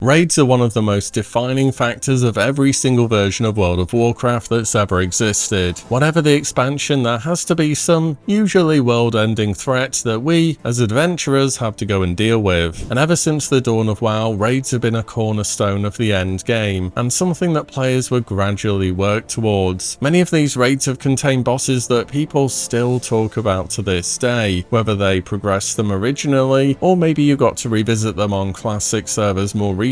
Raids are one of the most defining factors of every single version of World of Warcraft that's ever existed. Whatever the expansion, there has to be some, usually world-ending threat that we, as adventurers, have to go and deal with. And ever since the dawn of WoW, raids have been a cornerstone of the end game, and something that players would gradually work towards. Many of these raids have contained bosses that people still talk about to this day, whether they progressed them originally, or maybe you got to revisit them on classic servers more recently.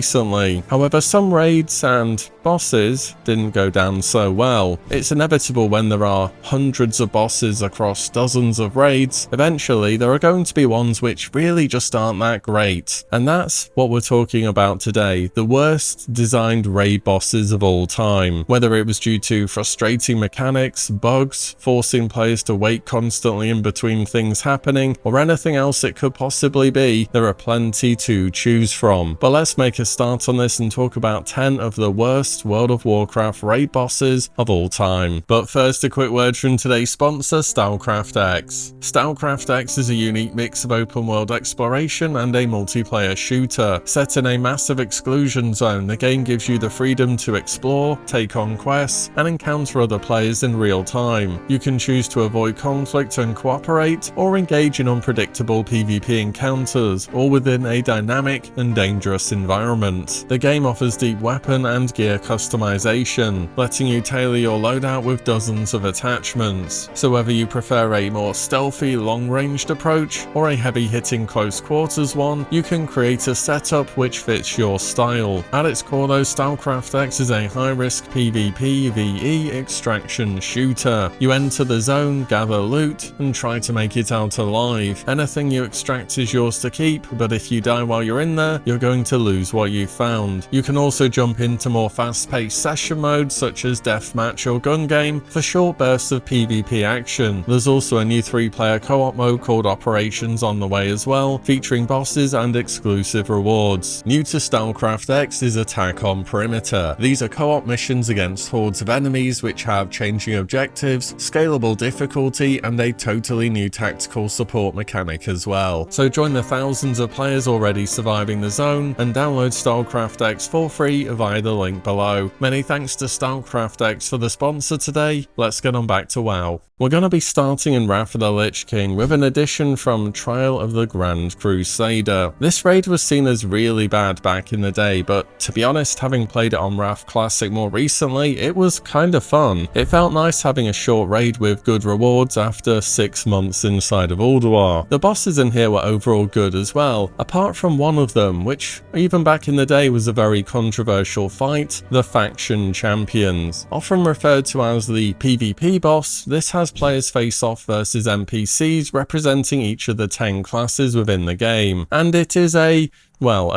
However, some raids and bosses didn't go down so well. It's inevitable when there are hundreds of bosses across dozens of raids, eventually there are going to be ones which really just aren't that great. And that's what we're talking about today, the worst designed raid bosses of all time. Whether it was due to frustrating mechanics, bugs, forcing players to wait constantly in between things happening, or anything else it could possibly be, there are plenty to choose from. But let's make a start on this and talk about 10 of the worst World of Warcraft raid bosses of all time. But first, a quick word from today's sponsor, StarCraft X. StarCraft X is a unique mix of open world exploration and a multiplayer shooter. Set in a massive exclusion zone, the game gives you the freedom to explore, take on quests, and encounter other players in real time. You can choose to avoid conflict and cooperate, or engage in unpredictable PvP encounters, all within a dynamic and dangerous environment. The game offers deep weapon and gear customization, letting you tailor your loadout with dozens of attachments. So whether you prefer a more stealthy, long-ranged approach, or a heavy-hitting close quarters one, you can create a setup which fits your style. At its core though, StarCraft X is a high-risk PvP VE extraction shooter. You enter the zone, gather loot, and try to make it out alive. Anything you extract is yours to keep, but if you die while you're in there, you're going to lose what you found. You can also jump into more fast-paced session modes such as deathmatch or gun game for short bursts of PvP action. There's also a new 3-player co-op mode called Operations on the way as well, featuring bosses and exclusive rewards. New to StarCraft X is Attack on Perimeter. These are co-op missions against hordes of enemies which have changing objectives, scalable difficulty, and a totally new tactical support mechanic as well. So join the thousands of players already surviving the zone and download StarCraft X for free via the link below. Many thanks to StarCraft X for the sponsor today. Let's get on back to WoW. We're going to be starting in Wrath of the Lich King with an addition from Trial of the Grand Crusader. This raid was seen as really bad back in the day, but to be honest, having played it on Wrath Classic more recently, it was kind of fun. It felt nice having a short raid with good rewards after 6 months inside of Ulduar. The bosses in here were overall good as well, apart from one of them, which even back in the day was a very controversial fight, the Faction Champions. Often referred to as the PvP boss, this has players face off versus NPCs representing each of the 10 classes within the game, and it is a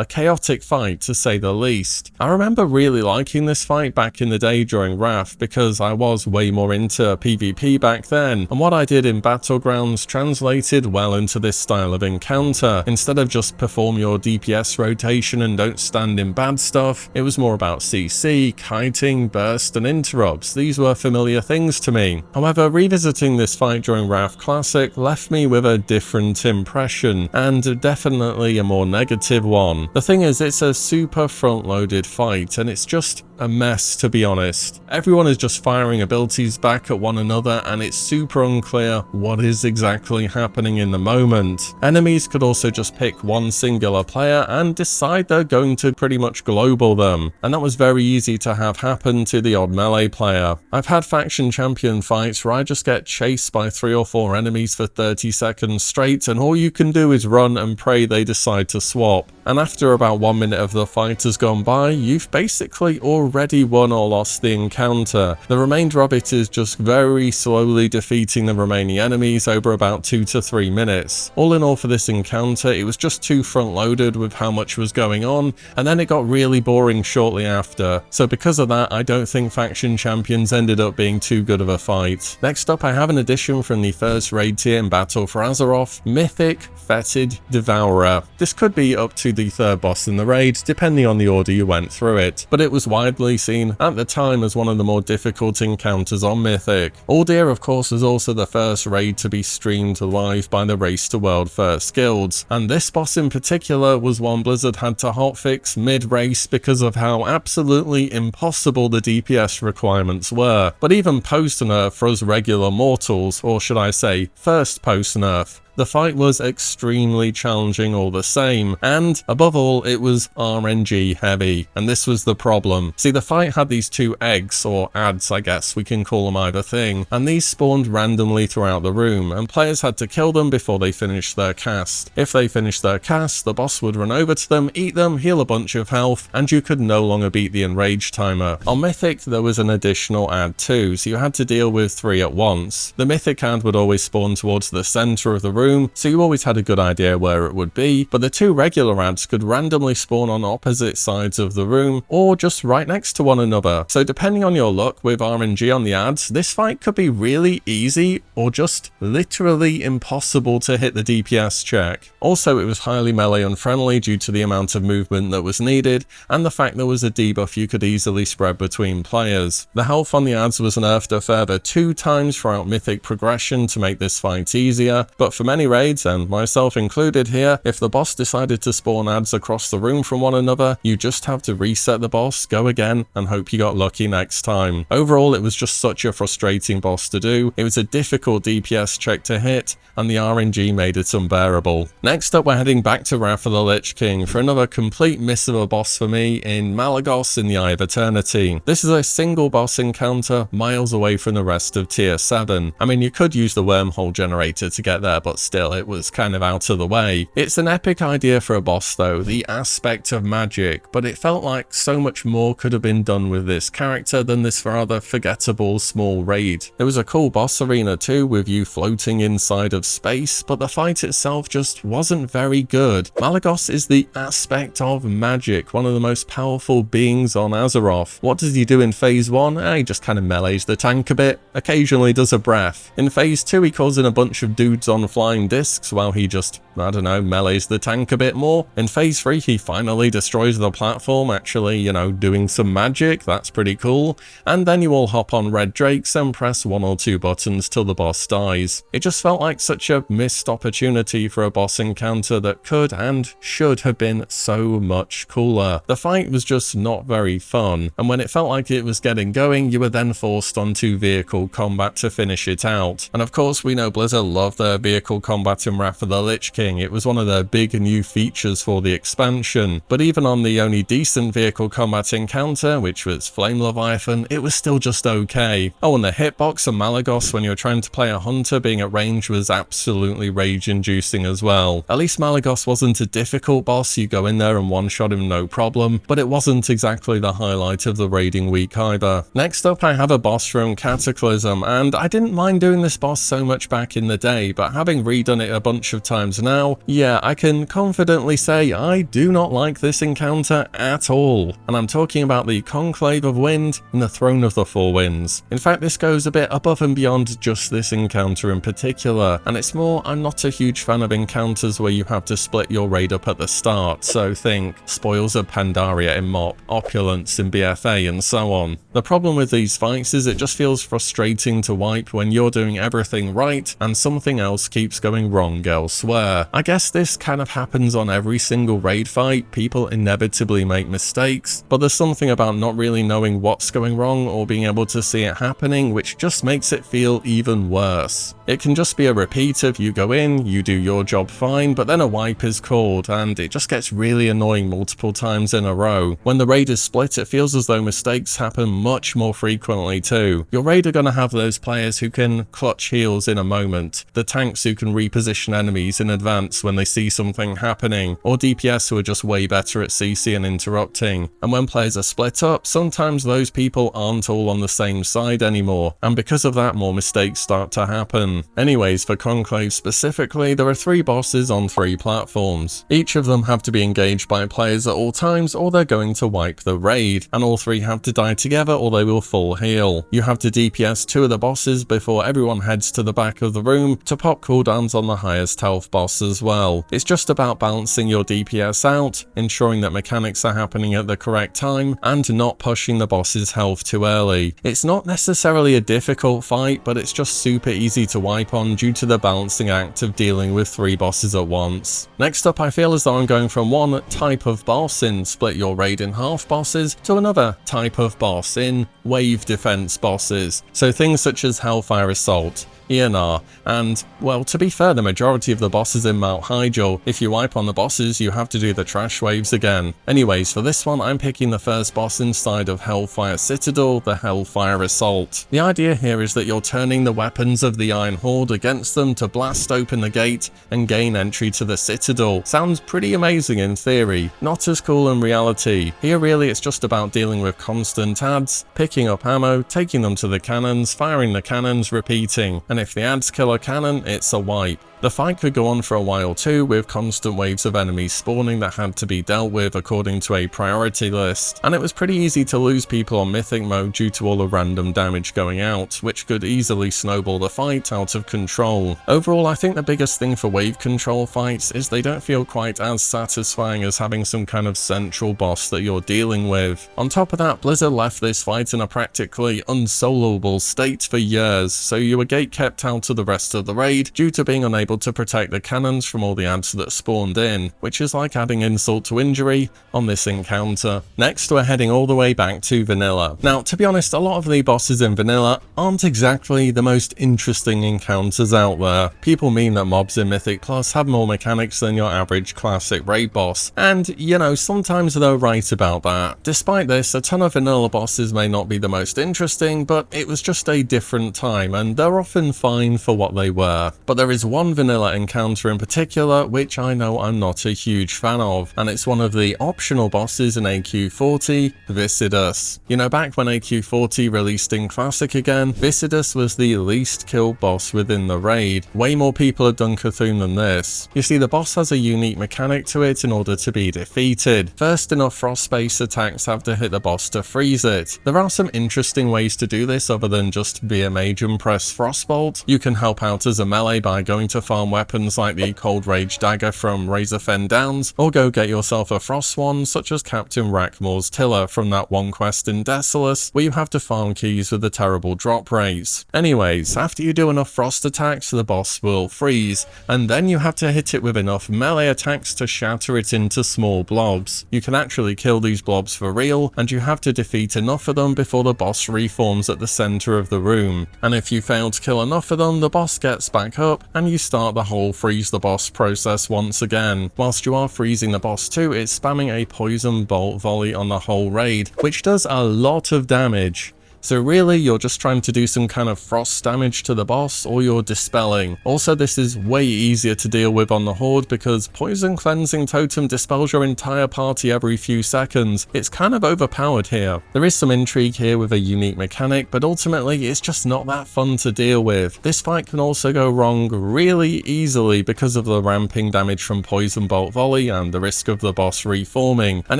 chaotic fight to say the least. I remember really liking this fight back in the day during Wrath because I was way more into PvP back then, and what I did in Battlegrounds translated well into this style of encounter. Instead of just perform your DPS rotation and don't stand in bad stuff, it was more about CC, kiting, burst, and interrupts. These were familiar things to me. However, revisiting this fight during Wrath Classic left me with a different impression, and definitely a more negative one. The thing is, it's a super front-loaded fight, and it's just a mess, to be honest. Everyone is just firing abilities back at one another, and it's super unclear what is exactly happening in the moment. Enemies could also just pick one singular player and decide they're going to pretty much global them, and that was very easy to have happen to the odd melee player. I've had faction champion fights where I just get chased by 3 or 4 enemies for 30 seconds straight, and all you can do is run and pray they decide to swap. And after about 1 minute of the fight has gone by, you've basically already won or lost the encounter. The remainder of it is just very slowly defeating the remaining enemies over about 2 to 3 minutes. All in all, for this encounter, it was just too front-loaded with how much was going on, and then it got really boring shortly after. So because of that, I don't think Faction Champions ended up being too good of a fight. Next up, I have an addition from the first raid tier in Battle for Azeroth, Mythic Fetid Devourer. This could be up to to the third boss in the raid, depending on the order you went through it, but it was widely seen at the time as one of the more difficult encounters on Mythic. Uldir, of course, was also the first raid to be streamed live by the Race to World First guilds, and this boss in particular was one Blizzard had to hotfix mid-race because of how absolutely impossible the DPS requirements were. But even post-nerf for us regular mortals, or should I say first post-nerf, the fight was extremely challenging all the same, and above all, it was RNG heavy, and this was the problem. See, the fight had these two eggs, or ads I guess we can call them either thing, and these spawned randomly throughout the room, and players had to kill them before they finished their cast. If they finished their cast, the boss would run over to them, eat them, heal a bunch of health, and you could no longer beat the enrage timer. On Mythic, there was an additional ad too, so you had to deal with 3 at once. The Mythic ad would always spawn towards the center of the room, so you always had a good idea where it would be, but the 2 regular ads could randomly spawn on opposite sides of the room, or just right next to one another. So depending on your luck with RNG on the ads, this fight could be really easy, or just literally impossible to hit the DPS check. Also, it was highly melee unfriendly due to the amount of movement that was needed, and the fact there was a debuff you could easily spread between players. The health on the ads was nerfed a further 2 times throughout Mythic progression to make this fight easier, but for many raids, and myself included here, if the boss decided to spawn ads across the room from one another, you just have to reset the boss, go again, and hope you got lucky next time. Overall, it was just such a frustrating boss to do. It was a difficult DPS check to hit, and the RNG made it unbearable. Next up, we're heading back to Wrath of the Lich King for another complete miss of a boss for me in Malagos in the Eye of Eternity. This is a single boss encounter miles away from the rest of tier 7. I mean, you could use the wormhole generator to get there, but still, it was kind of out of the way. It's an epic idea for a boss though, the aspect of magic, but it felt like so much more could have been done with this character than this rather forgettable small raid. There was a cool boss arena too, with you floating inside of space, but the fight itself just wasn't very good. Malagos is the aspect of magic, one of the most powerful beings on Azeroth. What does he do in phase 1? He just kind of melees the tank a bit, occasionally does a breath. In phase 2, he calls in a bunch of dudes on flying discs while he just, I don't know, melees the tank a bit more. In phase 3, he finally destroys the platform, actually, you know, doing some magic. That's pretty cool. And then you all hop on red drakes and press 1 or 2 buttons till the boss dies. It just felt like such a missed opportunity for a boss encounter that could and should have been so much cooler. The fight was just not very fun, and when it felt like it was getting going, you were then forced onto vehicle combat to finish it out. And of course, we know Blizzard love their vehicle combat in Wrath of the Lich King. It was one of their big new features for the expansion, but even on the only decent vehicle combat encounter, which was Flame Leviathan, it was still just okay. Oh, and the hitbox on Malagos when you were trying to play a hunter being at range was absolutely rage-inducing as well. At least Malagos wasn't a difficult boss, you go in there and one-shot him no problem, but it wasn't exactly the highlight of the raiding week either. Next up, I have a boss from Cataclysm, and I didn't mind doing this boss so much back in the day, but having redone it a bunch of times now, yeah, I can confidently say I do not like this encounter at all. And I'm talking about the Conclave of Wind and the Throne of the Four Winds. In fact, this goes a bit above and beyond just this encounter in particular, and it's more, I'm not a huge fan of encounters where you have to split your raid up at the start, so think Spoils of Pandaria in MOP, Opulence in BFA, and so on. The problem with these fights is it just feels frustrating to wipe when you're doing everything right and something else keeps going wrong elsewhere. I guess this kind of happens on every single raid fight, people inevitably make mistakes, but there's something about not really knowing what's going wrong or being able to see it happening which just makes it feel even worse. It can just be a repeat of you go in, you do your job fine, but then a wipe is called, and it just gets really annoying multiple times in a row. When the raid is split, it feels as though mistakes happen much more frequently too. Your raid are going to have those players who can clutch heals in a moment, the tanks who can reposition enemies in advance when they see something happening, or DPS who are just way better at CC and interrupting. And when players are split up, sometimes those people aren't all on the same side anymore, and because of that, more mistakes start to happen. Anyways, for Conclave specifically, there are 3 bosses on 3 platforms. Each of them have to be engaged by players at all times or they're going to wipe the raid, and all 3 have to die together or they will full heal. You have to DPS 2 of the bosses before everyone heads to the back of the room to pop cooldowns cooldowns on the highest health boss as well. It's just about balancing your DPS out, ensuring that mechanics are happening at the correct time, and not pushing the boss's health too early. It's not necessarily a difficult fight, but it's just super easy to wipe on due to the balancing act of dealing with 3 bosses at once. Next up, I feel as though I'm going from one type of boss in split your raid in half bosses to another type of boss in wave defense bosses. So things such as Hellfire Assault, ENR, and, well, to be fair, the majority of the bosses in Mount Hyjal, if you wipe on the bosses, you have to do the trash waves again. Anyways, for this one, I'm picking the first boss inside of Hellfire Citadel, the Hellfire Assault. The idea here is that you're turning the weapons of the Iron Horde against them to blast open the gate and gain entry to the Citadel. Sounds pretty amazing in theory, not as cool in reality. Here really it's just about dealing with constant adds, picking up ammo, taking them to the cannons, firing the cannons, repeating, and if the adds kill a cannon, it's a wipe. The fight could go on for a while too, with constant waves of enemies spawning that had to be dealt with according to a priority list, and it was pretty easy to lose people on Mythic mode due to all the random damage going out, which could easily snowball the fight out of control. Overall, I think the biggest thing for wave control fights is they don't feel quite as satisfying as having some kind of central boss that you're dealing with. On top of that, Blizzard left this fight in a practically unsoloable state for years, so you were gate-kept out of the rest of the raid due to being unable to protect the cannons from all the adds that spawned in, which is like adding insult to injury on this encounter. Next, we're heading all the way back to Vanilla. Now, to be honest, a lot of the bosses in Vanilla aren't exactly the most interesting encounters out there. People mean that mobs in Mythic Plus have more mechanics than your average classic raid boss, and, you know, sometimes they're right about that. Despite this, a ton of Vanilla bosses may not be the most interesting, but it was just a different time, and they're often fine for what they were. But there is one Vanilla encounter in particular which I know I'm not a huge fan of, and it's one of the optional bosses in AQ40, Viscidus. You know, back when AQ40 released in Classic again, Viscidus was the least killed boss within the raid. Way more people had done Cthulhu than this. You see, the boss has a unique mechanic to it in order to be defeated. First, enough frost-based attacks have to hit the boss to freeze it. There are some interesting ways to do this other than just be a mage and press Frostbolt. You can help out as a melee by going to farm weapons like the Cold Rage Dagger from Razorfen Downs, or go get yourself a Frost Swan such as Captain Rackmore's Tiller from that one quest in Desolus, where you have to farm keys with the terrible drop rates. Anyways, after you do enough frost attacks, the boss will freeze, and then you have to hit it with enough melee attacks to shatter it into small blobs. You can actually kill these blobs for real, and you have to defeat enough of them before the boss reforms at the center of the room. And if you fail to kill enough of them, the boss gets back up, and you start the whole freeze the boss process once again. Whilst you are freezing the boss too, it's spamming a poison bolt volley on the whole raid, which does a lot of damage. So really, you're just trying to do some kind of frost damage to the boss, or you're dispelling. Also, this is way easier to deal with on the Horde because Poison Cleansing Totem dispels your entire party every few seconds. It's kind of overpowered here. There is some intrigue here with a unique mechanic, but ultimately it's just not that fun to deal with. This fight can also go wrong really easily because of the ramping damage from Poison Bolt Volley and the risk of the boss reforming. And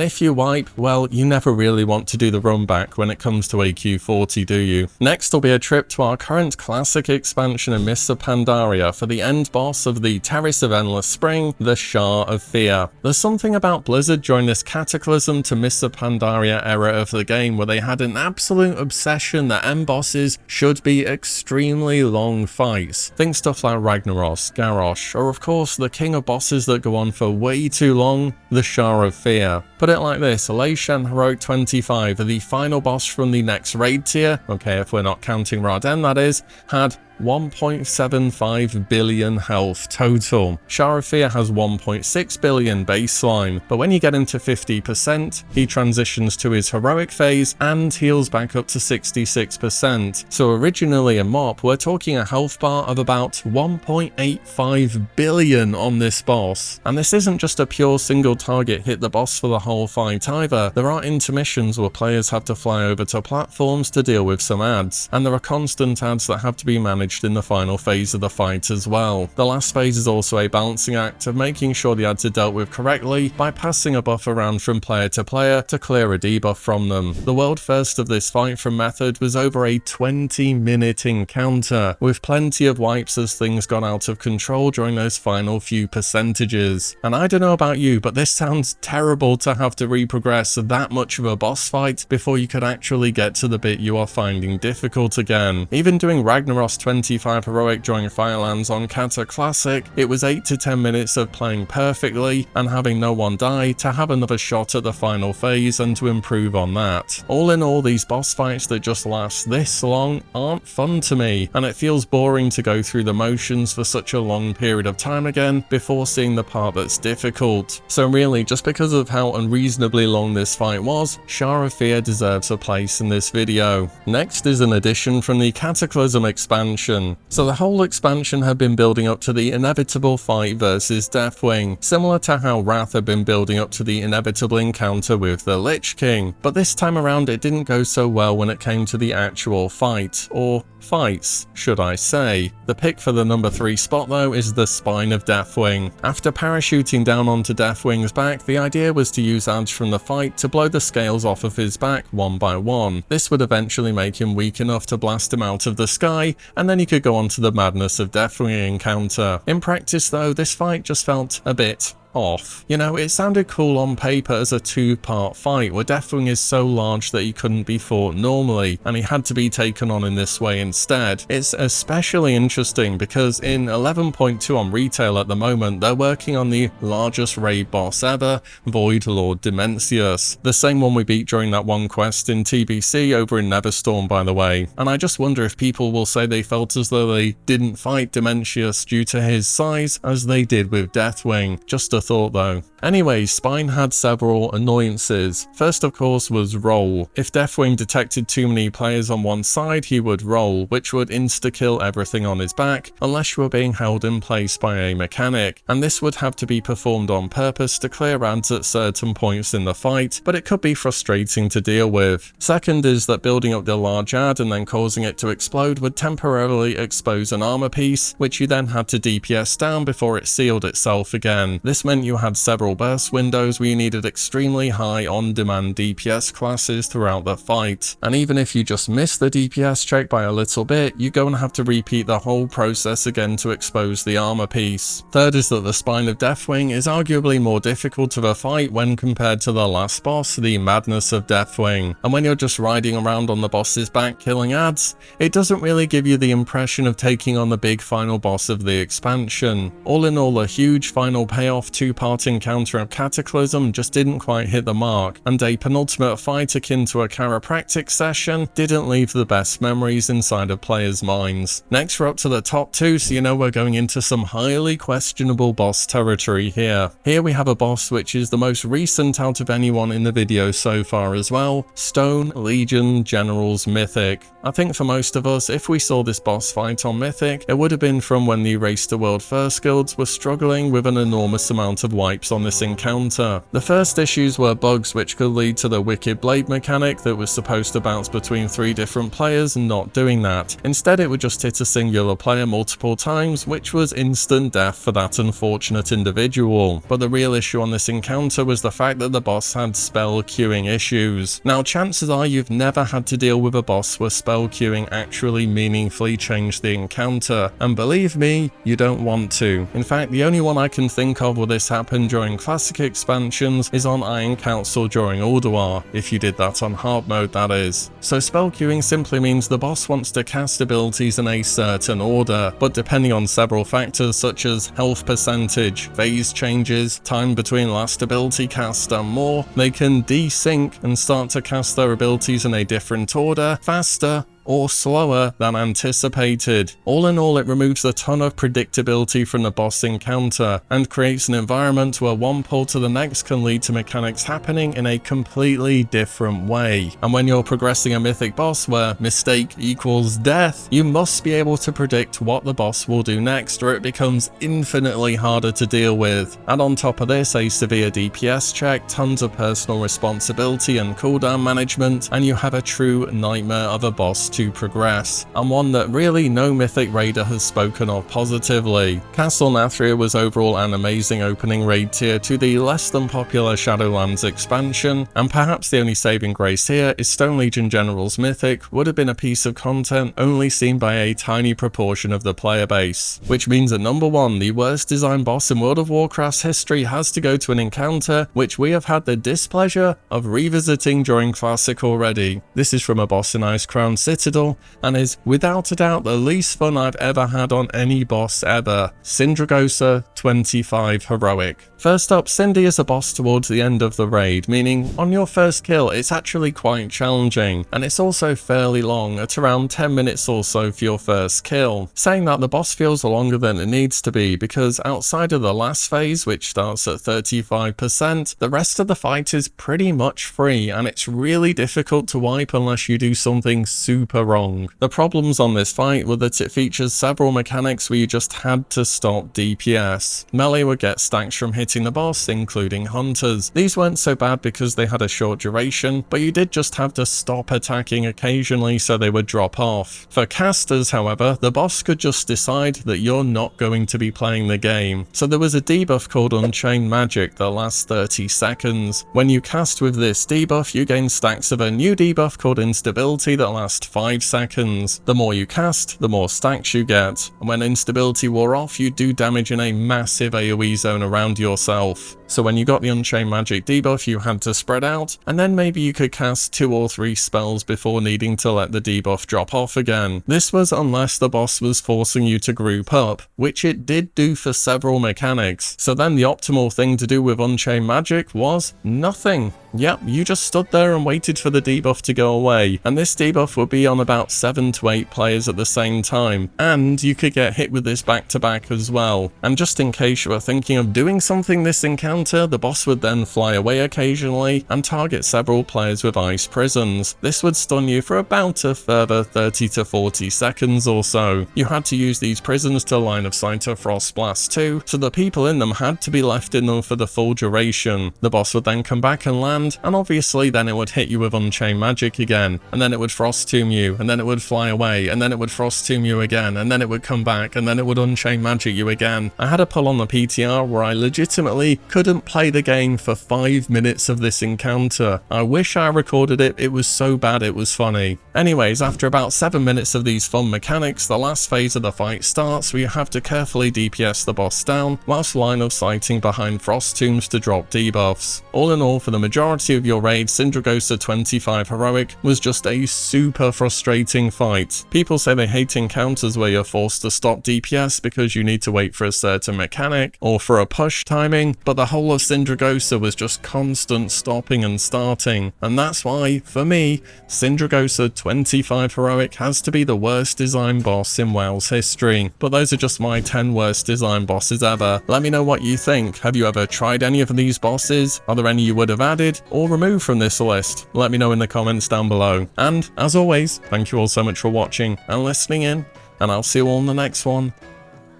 if you wipe, well, you never really want to do the run back when it comes to AQ40, do you? Next will be a trip to our current classic expansion in Mists of Pandaria for the end boss of the Terrace of Endless Spring, the Shah of Fear. There's something about Blizzard during this Cataclysm to Mists of Pandaria era of the game where they had an absolute obsession that end bosses should be extremely long fights. Think stuff like Ragnaros, Garrosh, or of course the king of bosses that go on for way too long, the Shah of Fear. Put it like this, Alayshan Heroic 25, the final boss from the next raid tier, okay, if we're not counting Raden that is, had 1.75 billion health total. Shah of Fear has 1.6 billion baseline, but when you get into 50%, he transitions to his heroic phase and heals back up to 66%. So originally in MOP, we're talking a health bar of about 1.85 billion on this boss. And this isn't just a pure single target hit the boss for the whole fight either. There are intermissions where players have to fly over to platforms to deal with some adds, and there are constant adds that have to be managed managed in the final phase of the fight as well. The last phase is also a balancing act of making sure the ads are dealt with correctly by passing a buff around from player to player to clear a debuff from them. The world first of this fight from Method was over a 20-minute encounter, with plenty of wipes as things got out of control during those final few percentages. And I don't know about you, but this sounds terrible to have to reprogress that much of a boss fight before you could actually get to the bit you are finding difficult again. Even doing Ragnaros 25 heroic during Firelands on Kata Classic, it was 8 to 10 minutes of playing perfectly and having no one die to have another shot at the final phase and to improve on that. All in all, these boss fights that just last this long aren't fun to me, and it feels boring to go through the motions for such a long period of time again before seeing the part that's difficult. So really, just because of how unreasonably long this fight was, Shah of Fear deserves a place in this video. Next is an addition from the Cataclysm expansion. So the whole expansion had been building up to the inevitable fight versus Deathwing, similar to how Wrath had been building up to the inevitable encounter with the Lich King, but this time around it didn't go so well when it came to the actual fight, or fights, should I say. The pick for the number 3 spot though is the Spine of Deathwing. After parachuting down onto Deathwing's back, the idea was to use ads from the fight to blow the scales off of his back one by one. This would eventually make him weak enough to blast him out of the sky, and then he could go on to the Madness of Deathwing encounter. In practice though, this fight just felt a bit off. You know, it sounded cool on paper as a 2-part fight where Deathwing is so large that he couldn't be fought normally, and he had to be taken on in this way instead. It's especially interesting because in 11.2 on retail at the moment, they're working on the largest raid boss ever, Void Lord Dimensius, the same one we beat during that one quest in TBC over in Neverstorm, by the way. And I just wonder if people will say they felt as though they didn't fight Dimensius due to his size as they did with Deathwing. Just a thought though. Anyway, Spine had several annoyances. First of course was roll. If Deathwing detected too many players on one side, he would roll, which would insta-kill everything on his back unless you were being held in place by a mechanic, and this would have to be performed on purpose to clear ads at certain points in the fight, but it could be frustrating to deal with. Second is that building up the large ad and then causing it to explode would temporarily expose an armor piece, which you then had to DPS down before it sealed itself again. This meant you had several burst windows where you needed extremely high on-demand DPS classes throughout the fight, and even if you just missed the DPS check by a little bit, you go and have to repeat the whole process again to expose the armor piece. Third is that the Spine of Deathwing is arguably more difficult of a fight when compared to the last boss, the Madness of Deathwing, and when you're just riding around on the boss's back killing ads, it doesn't really give you the impression of taking on the big final boss of the expansion. All in all, a huge final payoff 2-part encounter of Cataclysm just didn't quite hit the mark, and a penultimate fight akin to a chiropractic session didn't leave the best memories inside of players' minds. Next we're up to the top 2, so you know we're going into some highly questionable boss territory here. Here we have a boss which is the most recent out of anyone in the video so far as well, Stone Legion Generals Mythic. I think for most of us, if we saw this boss fight on Mythic, it would have been from when the Race to World First guilds were struggling with an enormous amount of wipes on this encounter. The first issues were bugs which could lead to the Wicked Blade mechanic that was supposed to bounce between 3 different players and not doing that. Instead it would just hit a singular player multiple times, which was instant death for that unfortunate individual. But the real issue on this encounter was the fact that the boss had spell queuing issues. Now chances are you've never had to deal with a boss where spell queuing actually meaningfully changed the encounter, and believe me, you don't want to. In fact, the only one I can think of where this happened during classic expansions is on Iron Council during Ulduar, if you did that on hard mode that is. So spell queuing simply means the boss wants to cast abilities in a certain order, but depending on several factors such as health percentage, phase changes, time between last ability cast and more, they can desync and start to cast their abilities in a different order, faster, or slower than anticipated. All in all, it removes a ton of predictability from the boss encounter and creates an environment where one pull to the next can lead to mechanics happening in a completely different way. And when you're progressing a mythic boss where mistake equals death, you must be able to predict what the boss will do next, or it becomes infinitely harder to deal with. And on top of this, a severe DPS check, tons of personal responsibility and cooldown management, and you have a true nightmare of a boss to progress, and one that really no Mythic raider has spoken of positively. Castle Nathria was overall an amazing opening raid tier to the less than popular Shadowlands expansion, and perhaps the only saving grace here is Stone Legion General's Mythic would have been a piece of content only seen by a tiny proportion of the player base. Which means that number 1, the worst designed boss in World of Warcraft's history has to go to an encounter which we have had the displeasure of revisiting during Classic already. This is from a boss in Icecrown Citadel, and is without a doubt the least fun I've ever had on any boss ever. Sindragosa 25 Heroic. First up, Cindy is a boss towards the end of the raid, meaning on your first kill it's actually quite challenging, and it's also fairly long at around 10 minutes or so for your first kill. Saying that, the boss feels longer than it needs to be, because outside of the last phase, which starts at 35%, the rest of the fight is pretty much free, and it's really difficult to wipe unless you do something super wrong. The problems on this fight were that it features several mechanics where you just had to stop DPS. Melee would get stacks from hitting the boss, including hunters. These weren't so bad because they had a short duration, but you did just have to stop attacking occasionally so they would drop off. For casters, however, the boss could just decide that you're not going to be playing the game. So there was a debuff called Unchained Magic that lasts 30 seconds. When you cast with this debuff, you gain stacks of a new debuff called Instability that lasts 5 seconds. The more you cast, the more stacks you get. And when Instability wore off, you do damage in a massive AoE zone around yourself. So when you got the Unchained Magic debuff, you had to spread out, and then maybe you could cast 2 or 3 spells before needing to let the debuff drop off again. This was unless the boss was forcing you to group up, which it did do for several mechanics. So then the optimal thing to do with Unchained Magic was nothing. Yep, you just stood there and waited for the debuff to go away, and this debuff would be on about 7 to 8 players at the same time, and you could get hit with this back to back as well. And just in case you were thinking of doing something this encounter, the boss would then fly away occasionally and target several players with ice prisons. This would stun you for about a further 30 to 40 seconds or so. You had to use these prisons to line of sight a Frost Blast too, so the people in them had to be left in them for the full duration. The boss would then come back and land, and obviously then it would hit you with Unchained Magic again, and then it would Frost Tomb you, and then it would fly away, and then it would Frost Tomb you again, and then it would come back, and then it would Unchained Magic you again. I had a pull on the PTR where I legitimately couldn't play the game for 5 minutes of this encounter. I wish I recorded it, it was so bad it was funny. Anyways, after about 7 minutes of these fun mechanics, the last phase of the fight starts, where you have to carefully DPS the boss down, whilst line of sighting behind Frost Tombs to drop debuffs. All in all, for the majority of your raid, Sindragosa 25 Heroic was just a super frustrating fight. People say they hate encounters where you're forced to stop DPS because you need to wait for a certain mechanic, or for a push timing, but the whole of Sindragosa was just constant stopping and starting, and that's why, for me, Sindragosa 25 Heroic has to be the worst designed boss in WoW's history. But those are just my 10 worst designed bosses ever. Let me know what you think. Have you ever tried any of these bosses? Are there any you would have added or removed from this list? Let me know in the comments down below. And as always, thank you all so much for watching and listening in, and I'll see you all in the next one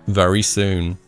very soon.